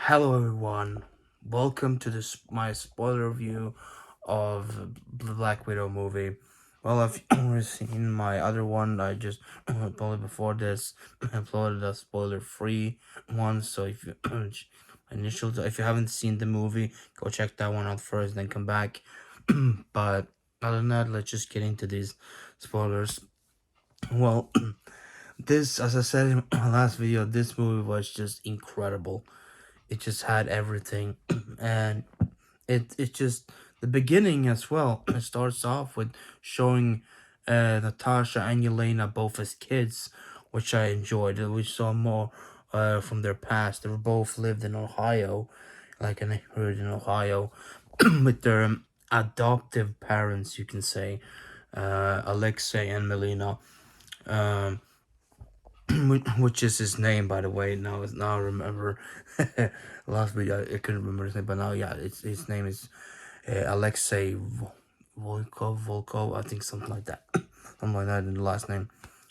Hello everyone, welcome to this my spoiler review of the Black Widow movie. Well, if you've already seen my other one, I just uploaded before this, uploaded a spoiler-free one. So if you if you haven't seen the movie, go check that one out first, then come back. But other than that, let's just get into these spoilers. Well, this, as I said in my last video, this movie was just incredible. It just had everything, and it just the beginning as well. It starts off with showing Natasha and Yelena both as kids, which I enjoyed. We saw more from their past. They were both lived in Ohio, like a neighborhood in Ohio, with their adoptive parents, you can say, Alexei and Melina. Um, which is his name, by the way. Now I remember. Last week I couldn't remember his name, but now yeah, his name is Alexei Volkov, I think something like that, something like that in the last name.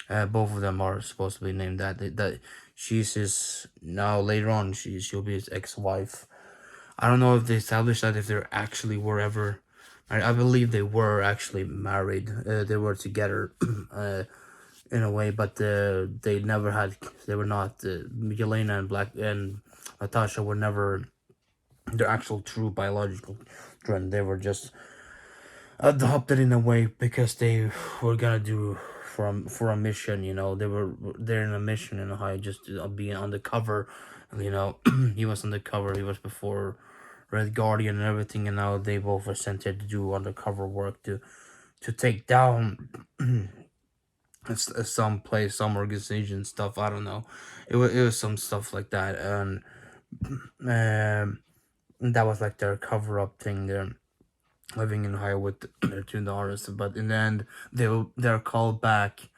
Both of them are supposed to be named that. That she's his now later on. She'll be his ex-wife. I don't know if they established that if they actually were ever. I believe they were actually married. They were together. In a way, but they never had. They were not. Yelena and Black and Natasha were never their actual true biological children. They were just adopted in a way because they were gonna do for a mission. They were there in a mission in Ohio, just being undercover. He was undercover. He was before Red Guardian and everything, and now they both were sent here to do undercover work to take down some place, some organization stuff. I don't know. It was some stuff like that, and that was like their cover up thing. They're living in Ohio with their two daughters, but in the end, they're called back.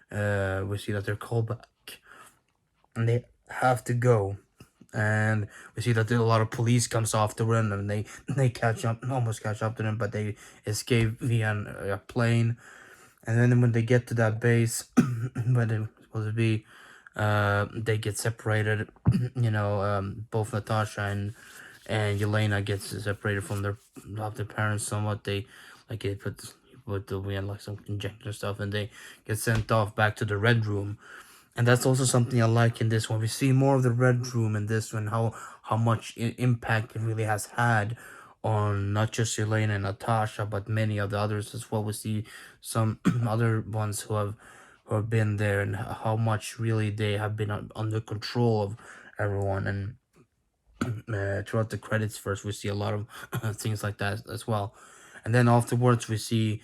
We see that they're called back, and they have to go. And we see that a lot of police comes after them, and they almost catch up to them, but they escape via a plane. And then when they get to that base, when it's supposed to be, they get separated. Both Natasha and Yelena gets separated from their parents somewhat. They like they put the we had like some injector stuff, and they get sent off back to the Red Room. And that's also something I like in this one. We see more of the Red Room in this one, how much impact it really has had on not just Elena and Natasha, but many of the others as well. We see some other ones who have been there, and how much really they have been under control of everyone. And throughout the credits, first we see a lot of things like that as well. And then afterwards we see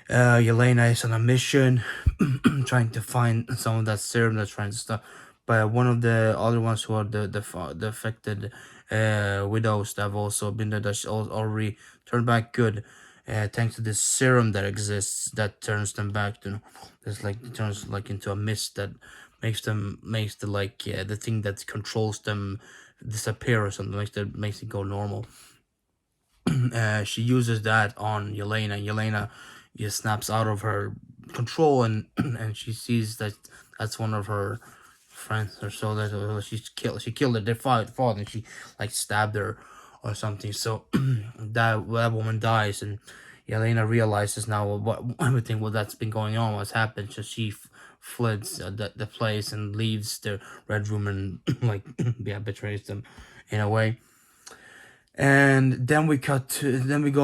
Yelena is on a mission, trying to find some of that serum that's trying to stop. But one of the other ones who are the affected widows that have also been there, that's already turned back good, thanks to this serum that exists that turns them back to. It's like it turns like into a mist that makes the like the thing that controls them disappear or something, makes it go normal. She uses that on Yelena. Yelena just snaps out of her control, and and she sees that that's one of her friends or so that she killed her. They fought, and she like stabbed her or something. So that woman dies, and Yelena realizes now what everything that's been going on, what's happened. So she floods the place and leaves the Red Room, and like yeah, betrays them in a way. And then we go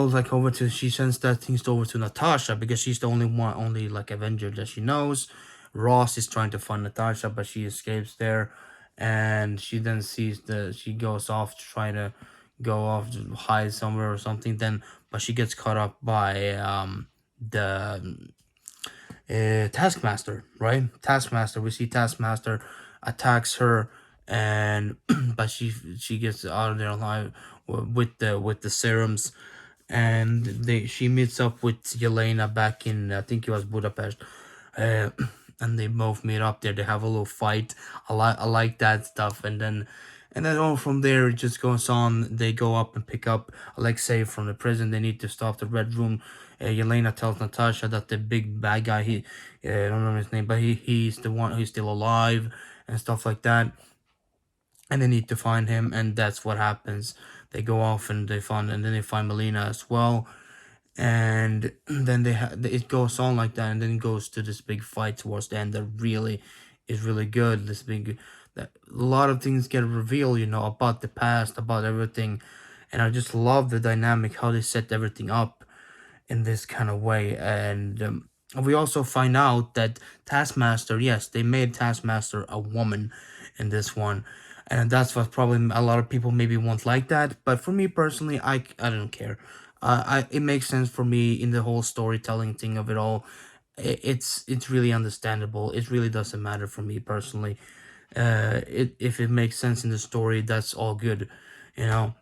like over to, she sends that things over to Natasha because she's the only like Avenger that she knows. Ross is trying to find Natasha, but she escapes there, and she then she goes off to try to go off to hide somewhere or something. Then, but she gets caught up by the Taskmaster, right? Taskmaster. We see Taskmaster attacks her, and but she gets out of there alive with the serums, and she meets up with Yelena back in, I think it was Budapest, uh, and they both meet up there. They have a little fight. I like that stuff, and then all from there it just goes on. They go up and pick up Alexei from the prison. They need to stop the Red Room. Yelena tells Natasha that the big bad guy, I don't remember his name, but he's the one who's still alive and stuff like that. and they need to find him, and that's what happens. They go off and and then they find Melina as well, and then it goes on like that, and then it goes to this big fight towards the end that really is really good. This big that a lot of things get revealed, about the past, about everything, and I just love the dynamic how they set everything up in this kind of way. And we also find out that Taskmaster, yes, they made Taskmaster a woman in this one. And that's what probably a lot of people maybe won't like that. But for me personally, I don't care. It makes sense for me in the whole storytelling thing of it all. It's really understandable. It really doesn't matter for me personally. If it makes sense in the story, that's all good, you know.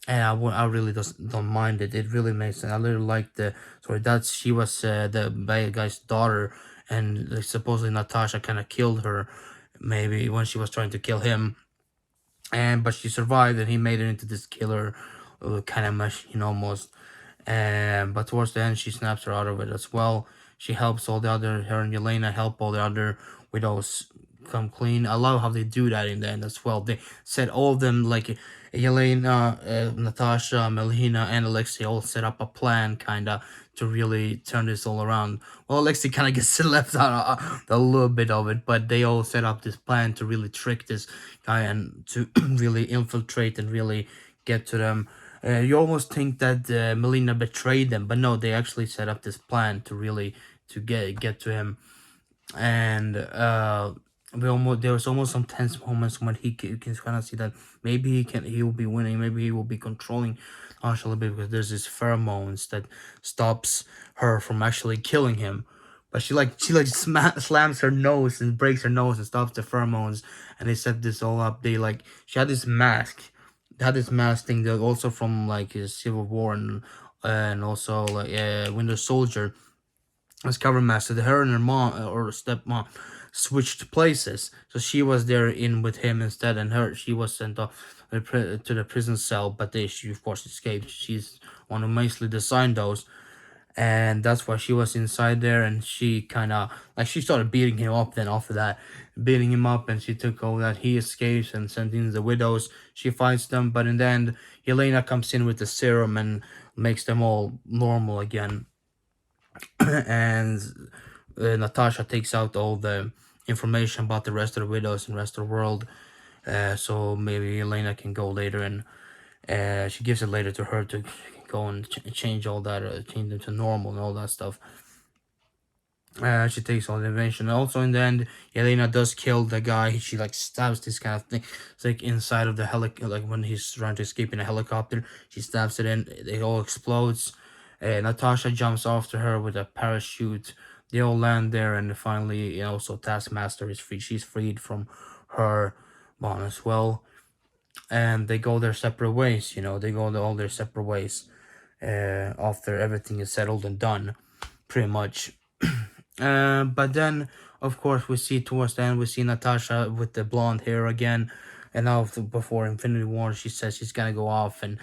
And I really don't mind it. It really makes sense. I really like the story. That she was the bad guy's daughter, and supposedly Natasha kind of killed her, maybe when she was trying to kill him, and but she survived, and he made it into this killer kind of machine almost. And but towards the end, she snaps her out of it as well. She helps all the other, her and Yelena help all the other widows come clean. I love how they do that in the end as well. They set all of them, like Yelena, Natasha, Melina, and Alexei all set up a plan kind of to really turn this all around. Well, Alexei kind of gets left out a little bit of it, but they all set up this plan to really trick this guy and to really infiltrate and really get to them. You almost think that Melina betrayed them, but no, they actually set up this plan to really to get to him. And there was almost some tense moments when you can kind of see that maybe he will be winning, maybe he will be controlling Asha a little bit, because there's this pheromones that stops her from actually killing him. But she slams her nose and breaks her nose and stops the pheromones, and they set this all up. She had this mask, thing that also from like Civil War, and also like Winter Soldier, as cover master. Her and her mom or stepmom switched places, so she was there in with him instead, and she was sent off to the prison cell. But she of course escaped. She's one who mostly designed those, and that's why she was inside there. And she kind of like she started beating him up. Then after that, beating him up, and she took all that. He escapes and sent in the widows. She fights them, but in the end, Yelena comes in with the serum and makes them all normal again. And Natasha takes out all the information about the rest of the widows and rest of the world. So maybe Elena can go later, and she gives it later to her to go and change all that, change them to normal and all that stuff. She takes all the information. Also, in the end, Elena does kill the guy. She like stabs this kind of thing. It's like inside of the like when he's trying to escape in a helicopter. She stabs it in. It all explodes. Natasha jumps after her with a parachute. They all land there, and finally, so Taskmaster is free. She's freed from her bond as well, and they go their separate ways. They go all their separate ways after everything is settled and done, pretty much. But then, of course, we see towards the end, we see Natasha with the blonde hair again. And now, before Infinity War, she says she's gonna go off and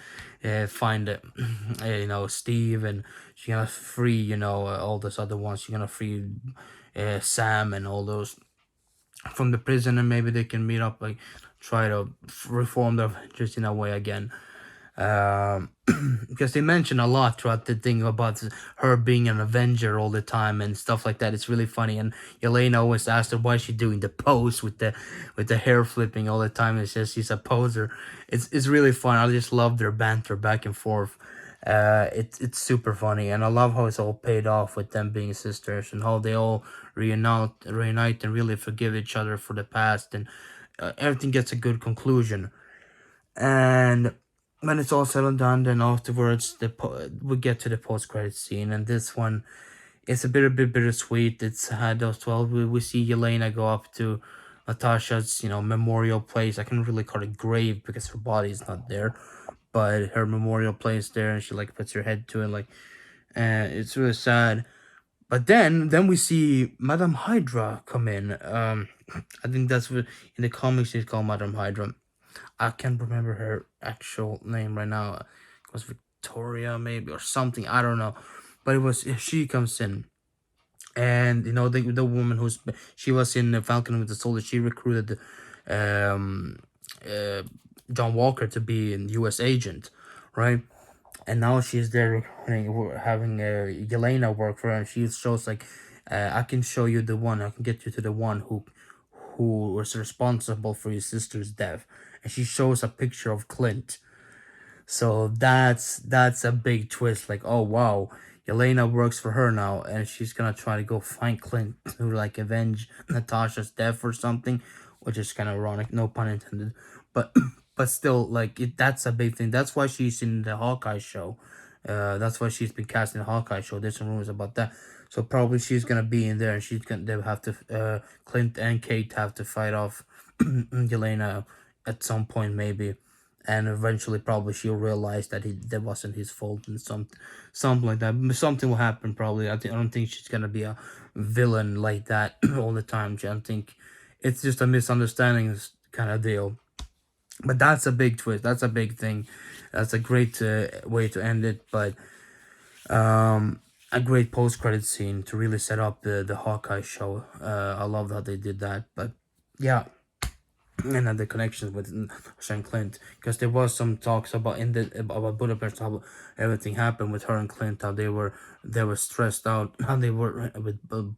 find, Steve, and she's gonna free, all those other ones. She's gonna free Sam and all those from the prison, and maybe they can meet up, like try to reform the Avengers in a way again. Because they mention a lot throughout the thing about her being an Avenger all the time and stuff like that. It's really funny. And Yelena always asks her why she's doing the pose with the hair flipping all the time. It says she's a poser. It's really fun. I just love their banter back and forth. It's super funny, and I love how it's all paid off with them being sisters, and how they all reunite and really forgive each other for the past, and everything gets a good conclusion. And when it's all said and done, then afterwards we get to the post-credit scene, and this one it's a bit bittersweet. It's had those 12. We see Yelena go up to Natasha's memorial place. I can really call it grave because her body is not there, but her memorial place there, and she like puts her head to it, like, and it's really sad. But then we see Madame Hydra come in. I think that's what in the comics she's called Madame Hydra. I can't remember her actual name right now. It was Victoria maybe or something. I don't know, but it was she comes in, and the woman she was in the Falcon with the Soldier. She recruited John Walker to be an U.S. agent, right? And now she's there having Yelena work for her, and she shows like, I can show you the one, I can get you to the one who was responsible for your sister's death, and she shows a picture of Clint. So that's a big twist. Like, oh wow, Yelena works for her now, and she's gonna try to go find Clint to like avenge Natasha's death or something, which is kind of ironic. No pun intended. But but still, like that's a big thing. That's why she's in the Hawkeye show. That's why she's been cast in the Hawkeye show. There's some rumors about that. So probably she's gonna be in there, and she's gonna they'll have to Clint and Kate have to fight off Yelena at some point maybe, and eventually probably she'll realize that that wasn't his fault, and something like that. Something will happen probably. I don't think she's gonna be a villain like that all the time. I don't think it's just a misunderstanding kind of deal. But that's a big twist. That's a big thing. That's a great way to end it. But a great post credit scene to really set up the Hawkeye show. I love how they did that. But yeah, and the connections with Sean Clint, because there was some talks about about Budapest, how everything happened with her and Clint, how they were stressed out, how they were with bombs